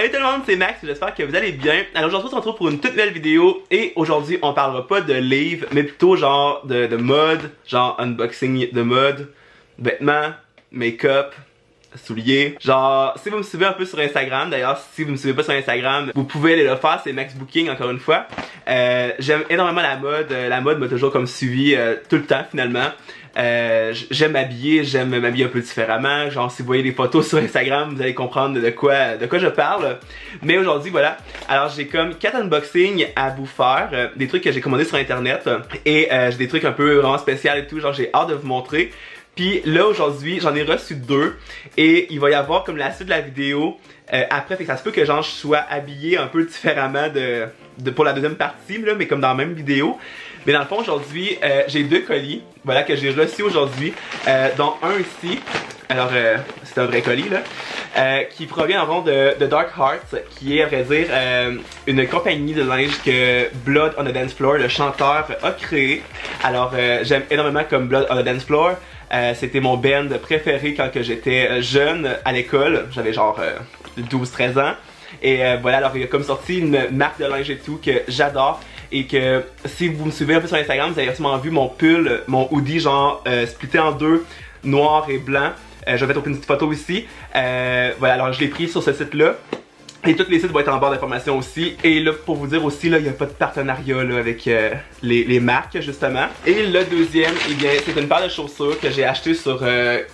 Salut tout le monde, c'est Max, j'espère que vous allez bien. Alors aujourd'hui on se retrouve pour une toute nouvelle vidéo et aujourd'hui on parlera pas de livres mais plutôt genre de mode, genre unboxing de mode, vêtements, make-up, souliers. Genre si vous me suivez un peu sur Instagram, d'ailleurs si vous me suivez pas sur Instagram, vous pouvez aller le faire, c'est Max Booking encore une fois. J'aime énormément la mode m'a toujours comme suivi tout le temps finalement. J'aime m'habiller un peu différemment. Genre si vous voyez les photos sur Instagram, vous allez comprendre de quoi je parle. Mais aujourd'hui voilà, alors j'ai comme 4 unboxings à vous faire, des trucs que j'ai commandés sur internet et j'ai des trucs un peu vraiment spéciaux et tout, genre j'ai hâte de vous montrer. Puis là aujourd'hui j'en ai reçu 2 et il va y avoir comme la suite de la vidéo après, fait que ça se peut que genre je sois habillé un peu différemment pour la deuxième partie là, mais comme dans la même vidéo. Mais dans le fond aujourd'hui j'ai 2 colis, voilà, que j'ai reçus aujourd'hui, dont un ici. Alors c'est un vrai colis là, qui provient en fond de Dark Hearts, qui est à vrai dire une compagnie de linge que Blood on the Dance Floor, le chanteur, a créé. Alors j'aime énormément comme Blood on the Dance Floor. C'était mon band préféré quand j'étais jeune à l'école, j'avais genre 12-13 ans. Et voilà, alors il a comme sorti une marque de linge et tout que j'adore. Et que si vous me suivez un peu sur Instagram, vous avez sûrement vu mon pull, mon hoodie genre splitté en deux, noir et blanc. Je vais mettre une petite photo ici. Voilà, alors je l'ai pris sur ce site là. Et tous les sites vont être en barre d'informations aussi. Et là, pour vous dire aussi, là, il n'y a pas de partenariat là, avec les marques, justement. Et le deuxième, eh bien, c'est une paire de chaussures que j'ai acheté sur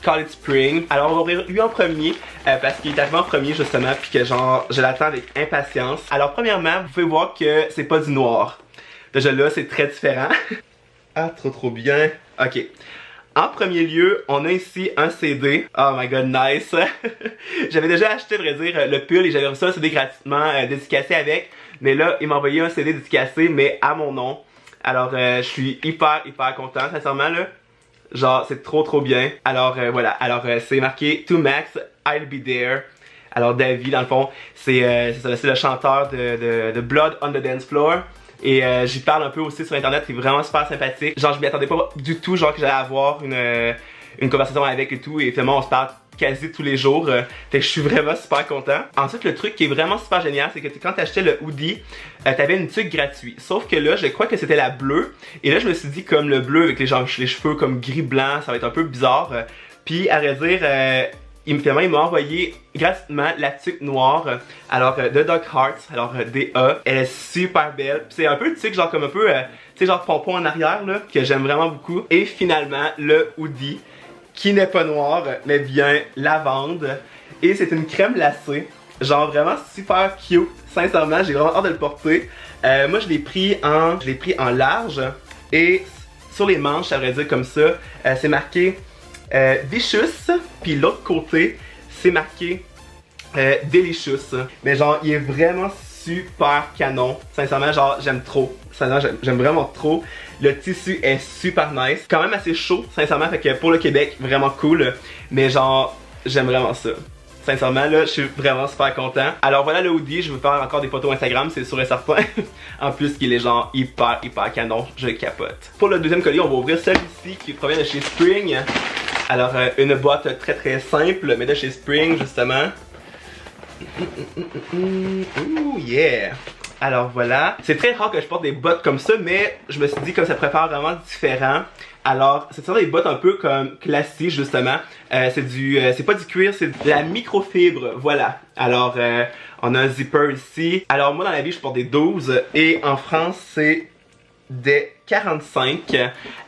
Call It Spring. Alors, on va ouvrir lui en premier, parce qu'il est arrivé en premier, justement, puis que genre, je l'attends avec impatience. Alors, premièrement, vous pouvez voir que c'est pas du noir. Déjà là, c'est très différent. Ah, trop bien. Ok. En premier lieu, on a ici un CD. Oh my god, nice! J'avais déjà acheté, à vrai dire, le pull et j'avais reçu un CD gratuitement dédicacé avec. Mais là, il m'a envoyé un CD dédicacé, mais à mon nom. Alors, je suis hyper content, sincèrement, là. Genre, c'est trop bien. Alors, voilà. Alors, c'est marqué To Max, I'll Be There. Alors, David, dans le fond, c'est le chanteur de Blood on the Dance Floor. Et j'y parle un peu aussi sur internet, c'est vraiment super sympathique. Genre je m'y attendais pas du tout, genre que j'allais avoir une conversation avec et tout. Et finalement on se parle quasi tous les jours. Fait que je suis vraiment super content. Ensuite le truc qui est vraiment super génial, c'est que quand t'achetais le hoodie, t'avais une tuque gratuite. Sauf que là je crois que c'était la bleue. Et là je me suis dit comme le bleu avec les cheveux comme gris-blanc, ça va être un peu bizarre. Puis à vrai dire, finalement, il m'a envoyé gratuitement la tuque noire, alors de Dark Hearts, alors DA. Elle est super belle. C'est un peu tuque, genre comme un peu, tu sais, genre pompon en arrière, là, que j'aime vraiment beaucoup. Et finalement, le hoodie, qui n'est pas noir, mais bien lavande. Et c'est une crème lacée, genre vraiment super cute. Sincèrement, j'ai vraiment hâte de le porter. Moi, je l'ai pris en large. Et sur les manches, ça vrai dire comme ça, c'est marqué Vicious, puis l'autre côté c'est marqué Delicious. Mais genre il est vraiment super canon. Sincèrement genre j'aime trop. Sincèrement j'aime vraiment trop. Le tissu est super nice. Quand même assez chaud sincèrement, fait que pour le Québec vraiment cool. Mais genre j'aime vraiment ça. Sincèrement là, je suis vraiment super content. Alors voilà le hoodie, je vais faire encore des photos Instagram, c'est sûr et certain. En plus qu'il est genre hyper canon, je capote. Pour le deuxième colis, on va ouvrir celui-ci qui provient de chez Spring. Alors une boîte très simple, mais de chez Spring justement. Ouh yeah! Alors voilà. C'est très rare que je porte des bottes comme ça, mais je me suis dit que ça pourrait faire vraiment différent. Alors, c'est des bottes un peu comme classiques justement. C'est pas du cuir, c'est de la microfibre, voilà. Alors, on a un zipper ici. Alors moi dans la vie, je porte des 12 et en France, c'est des 45.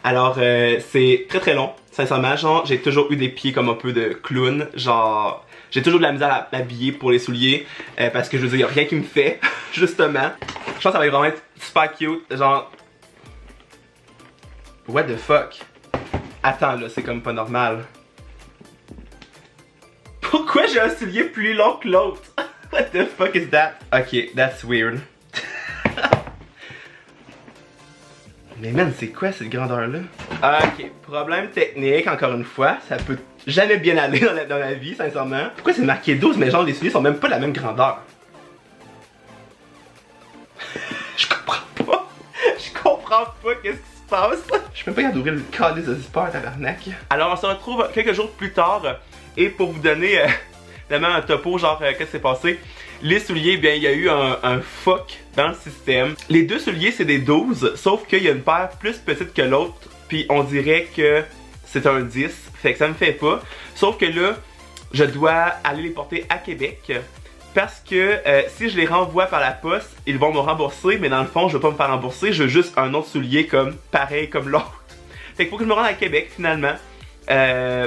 Alors, c'est très long. Sincèrement, genre, j'ai toujours eu des pieds comme un peu de clown. Genre, j'ai toujours de la misère à m'habiller pour les souliers. Parce que je veux dire, y a rien qui me fait, justement. Je pense que ça va vraiment être super cute. Genre, what the fuck? Attends là, c'est comme pas normal. Pourquoi j'ai un soulier plus long que l'autre? What the fuck is that? Ok, that's weird. Mais man, c'est quoi cette grandeur-là? Ok, problème technique, encore une fois. Ça peut jamais bien aller dans la vie, sincèrement. Pourquoi c'est marqué 12, mais genre les souliers sont même pas de la même grandeur? Je comprends pas. Je comprends pas qu'est-ce qui se passe. Je peux même pas y d'ouvrir le calice de zipper, tabarnak. Alors on se retrouve quelques jours plus tard. Et pour vous donner tellement un topo, genre, qu'est-ce qui s'est passé? Les souliers, bien, il y a eu un fuck dans le système. Les deux souliers, c'est des 12, sauf qu'il y a une paire plus petite que l'autre, puis on dirait que c'est un 10, fait que ça me fait pas. Sauf que là, je dois aller les porter à Québec, parce que si je les renvoie par la poste, ils vont me rembourser, mais dans le fond, je veux pas me faire rembourser, je veux juste un autre soulier comme pareil comme l'autre. Fait qu'il faut que je me rende à Québec, finalement.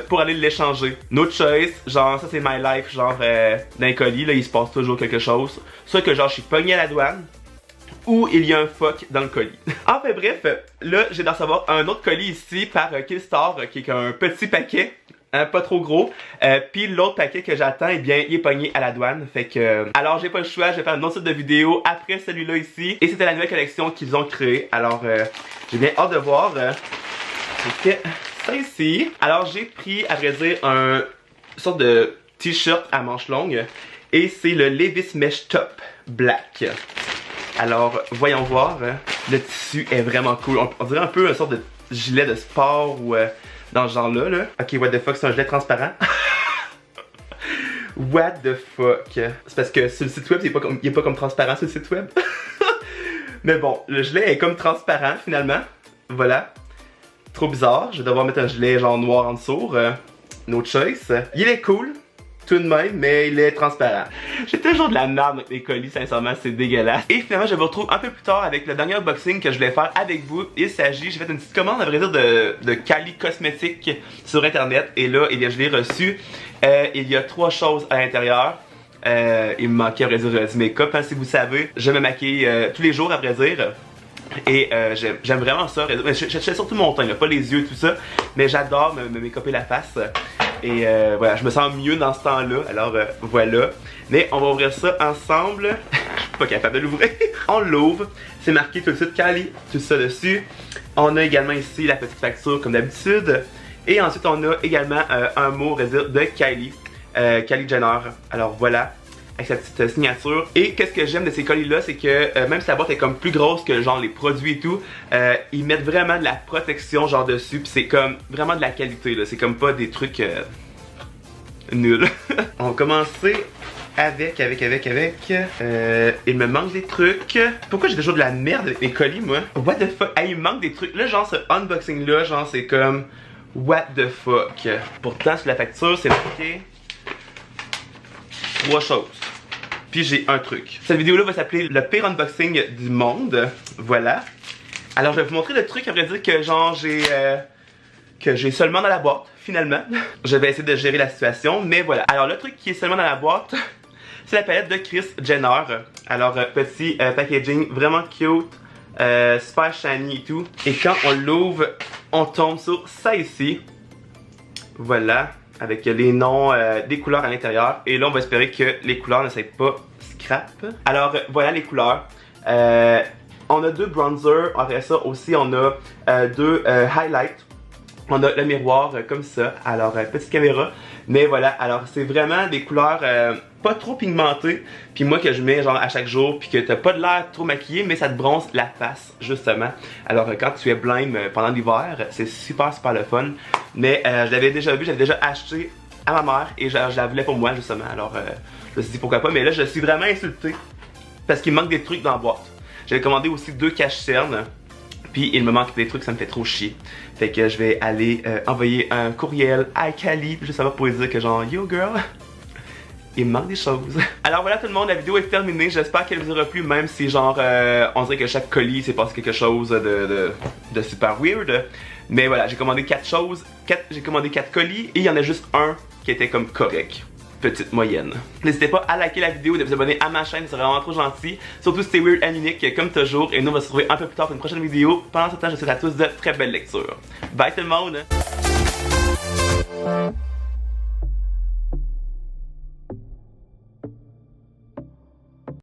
Pour aller l'échanger. No choice, genre ça c'est my life, genre dans les colis, là il se passe toujours quelque chose. Soit que genre je suis pogné à la douane, ou il y a un fuck dans le colis. Enfin bref, là j'ai d'en recevoir un autre colis ici par Killstar, qui est un petit paquet. Pas trop gros, puis l'autre paquet que j'attends, eh bien, il est pogné à la douane, fait que... alors j'ai pas le choix, je vais faire une autre sorte de vidéo après celui-là ici, et c'était la nouvelle collection qu'ils ont créée, alors j'ai bien hâte de voir. C'était ça ici. Alors j'ai pris, à vrai dire, une sorte de t-shirt à manches longues, et c'est le Levi's Mesh Top Black. Alors, voyons voir, le tissu est vraiment cool, on dirait un peu une sorte de gilet de sport, ou... dans ce genre-là, là. Ok, what the fuck, c'est un gilet transparent. What the fuck. C'est parce que sur le site web, il est pas comme transparent sur le site web. Mais bon, le gilet est comme transparent, finalement. Voilà. Trop bizarre. Je vais devoir mettre un gilet genre noir en dessous. No choice. Il est cool, tout de même, mais il est transparent. J'ai toujours de la merde avec les colis, sincèrement, c'est dégueulasse. Et finalement, je vous retrouve un peu plus tard avec le dernier unboxing que je voulais faire avec vous. Il s'agit, j'ai fait une petite commande, à vrai dire, de Kylie Cosmetics sur internet. Et là, eh bien, je l'ai reçu. Il y a 3 choses à l'intérieur. Il me manquait, à vrai dire, du make-up, hein, si vous savez. Je me maquille tous les jours, à vrai dire. Et j'aime vraiment ça. Je fais surtout mon teint, là, pas les yeux, tout ça. Mais j'adore me make-upper la face. Et voilà, je me sens mieux dans ce temps-là. Alors voilà. Mais on va ouvrir ça ensemble. Je suis pas capable de l'ouvrir. On l'ouvre. C'est marqué tout de suite Kylie, tout ça dessus. On a également ici la petite facture comme d'habitude. Et ensuite on a également un mot de Kylie. Kylie Jenner. Alors voilà. Avec sa petite signature. Et qu'est-ce que j'aime de ces colis là, c'est que même si la boîte est comme plus grosse que genre les produits et tout, ils mettent vraiment de la protection genre dessus, puis c'est comme vraiment de la qualité là, c'est comme pas des trucs nuls. On va commencer avec, il me manque des trucs. Pourquoi j'ai toujours de la merde avec mes colis moi? What the fuck? Hey, il me manque des trucs. Là genre ce unboxing là, genre c'est comme what the fuck. Pourtant sur la facture c'est marqué 3 choses. Puis j'ai un truc. Cette vidéo là va s'appeler le pire unboxing du monde. Voilà. Alors je vais vous montrer le truc à vrai dire que genre j'ai seulement dans la boîte finalement. Je vais essayer de gérer la situation, mais voilà. Alors le truc qui est seulement dans la boîte, c'est la palette de Kris Jenner. Alors petit packaging vraiment cute, super shiny et tout. Et quand on l'ouvre, on tombe sur ça ici. Voilà. Avec les noms des couleurs à l'intérieur. Et là, on va espérer que les couleurs ne soient pas scrap. Alors, voilà les couleurs. On a 2 bronzers. Après ça aussi, on a 2 highlights. On a le miroir comme ça. Alors, petite caméra. Mais voilà, alors c'est vraiment des couleurs pas trop pigmentées. Puis moi que je mets genre à chaque jour. Puis que t'as pas de l'air trop maquillé, mais ça te bronze la face, justement. Alors quand tu es blême pendant l'hiver, c'est super le fun. Mais je l'avais déjà vu, j'avais déjà acheté à ma mère. Et je la voulais pour moi, justement. Alors je me suis dit pourquoi pas. Mais là, je suis vraiment insulté. Parce qu'il me manque des trucs dans la boîte. J'avais commandé aussi 2 cache-cernes. Puis il me manque des trucs, ça me fait trop chier. Fait que je vais aller envoyer un courriel à Kylie, juste avant pour lui dire que genre yo girl, il me manque des choses. Alors voilà tout le monde, la vidéo est terminée. J'espère qu'elle vous aura plu, même si genre on dirait que chaque colis s'est passé quelque chose de super weird. Mais voilà, j'ai commandé 4 choses, j'ai commandé 4 colis et il y en a juste un qui était comme correct. Petite moyenne. N'hésitez pas à liker la vidéo, de vous abonner à ma chaîne, c'est vraiment trop gentil. Surtout si c'est weird and unique comme toujours. Et nous on va se retrouver un peu plus tard pour une prochaine vidéo. Pendant ce temps, je vous souhaite à tous de très belles lectures. Bye tout le monde!